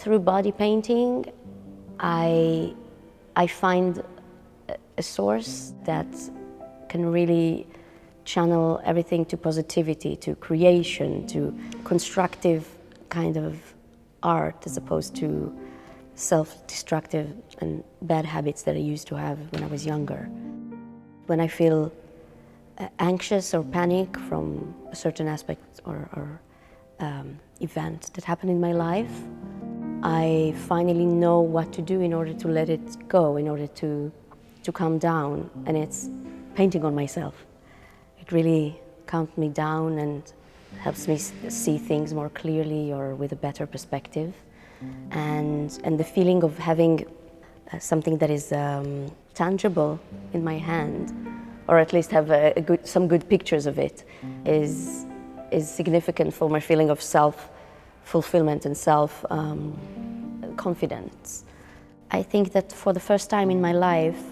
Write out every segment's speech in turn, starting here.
Through body painting, I find a source that can really channel everything to positivity, to creation, to constructive kind of art, as opposed to self-destructive and bad habits that I used to have when I was younger. When I feel anxious or panic from a certain aspect or event that happened in my life, I finally know what to do in order to let it go, in order to calm down, and it's painting on myself. It really calms me down and helps me see things more clearly or with a better perspective. And the feeling of having something that is tangible in my hand, or at least have some good pictures of it, is significant for my feeling of self-fulfillment and self-confidence. I think that for the first time in my life,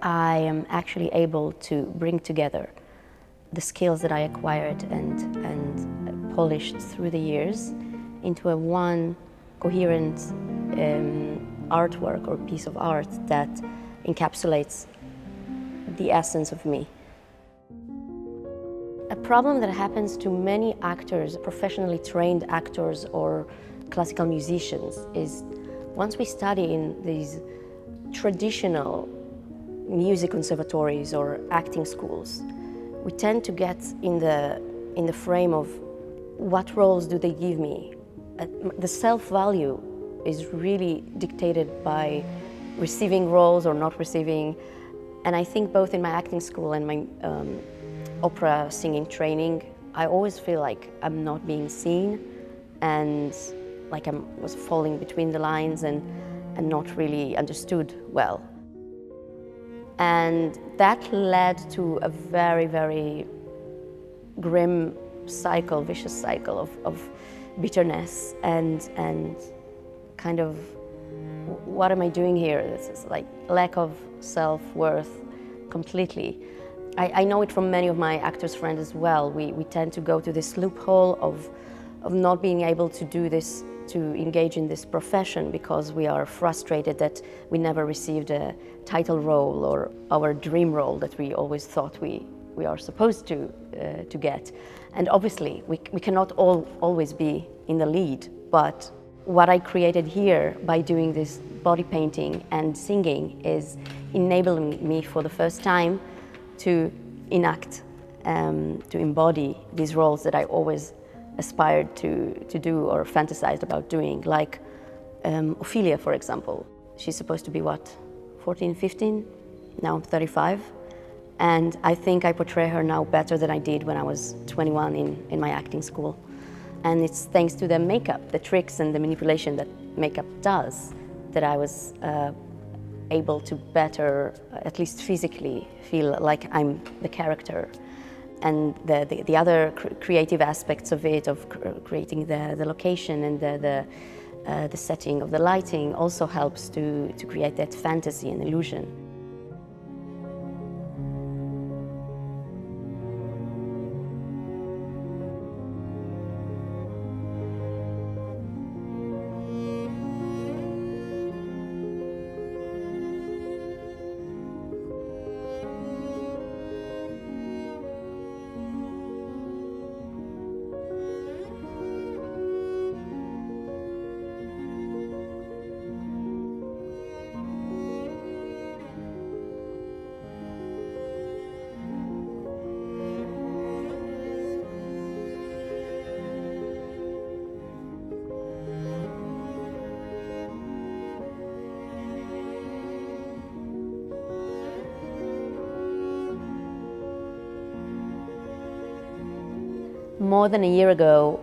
I am actually able to bring together the skills that I acquired and polished through the years into a one coherent artwork or piece of art that encapsulates the essence of me. A problem that happens to many actors, professionally trained actors or classical musicians, is once we study in these traditional music conservatories or acting schools, we tend to get in the frame of what roles do they give me. The self-value is really dictated by receiving roles or not receiving. And I think both in my acting school and my opera singing training, I always feel like I'm not being seen and like I was falling between the lines and not really understood well. And that led to a very, very grim cycle, vicious cycle of bitterness and kind of, what am I doing here? This is like lack of self-worth completely. I know it from many of my actors' friends as well. We tend to go to this loophole of not being able to do this, to engage in this profession, because we are frustrated that we never received a title role or our dream role that we always thought we are supposed to get. And obviously, we cannot always be in the lead, but what I created here by doing this body painting and singing is enabling me for the first time to enact, to embody these roles that I always aspired to do or fantasized about doing, like Ophelia, for example. She's supposed to be, what, 14, 15? Now I'm 35. And I think I portray her now better than I did when I was 21 in my acting school. And it's thanks to the makeup, the tricks and the manipulation that makeup does, that I was able to better, at least physically, feel like I'm the character. And the other creative aspects of it, of creating the location and the setting of the lighting, also helps to create that fantasy and illusion. More than a year ago,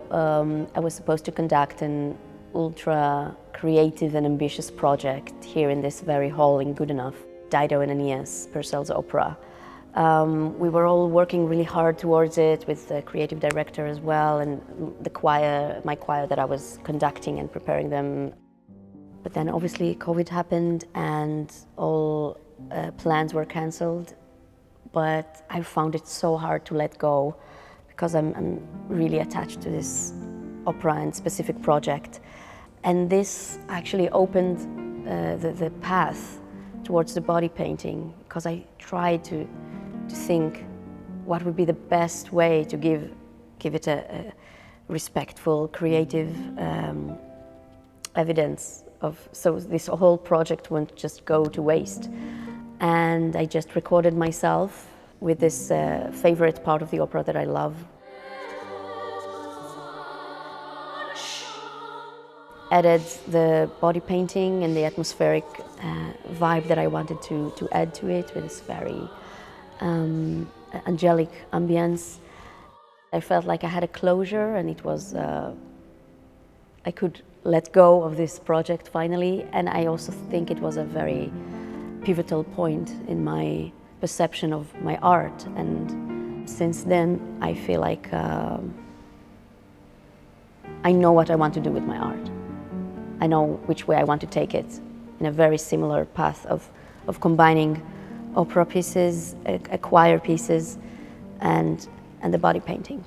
I was supposed to conduct an ultra creative and ambitious project here in this very hall in Goodenough, Dido and Aeneas, Purcell's opera. We were all working really hard towards it with the creative director as well, and the choir, my choir that I was conducting and preparing them. But then obviously COVID happened and all plans were cancelled. But I found it so hard to let go, because I'm really attached to this opera and specific project. And this actually opened the path towards the body painting, because I tried to think what would be the best way to give it a respectful, creative evidence of, so this whole project won't just go to waste. And I just recorded myself with this favorite part of the opera that I love. Added the body painting and the atmospheric vibe that I wanted to add to it, with this very angelic ambience. I felt like I had a closure, and it was, I could let go of this project finally. And I also think it was a very pivotal point in my perception of my art. And since then, I feel like I know what I want to do with my art. I know which way I want to take it, in a very similar path of combining opera pieces, choir pieces, and the body painting.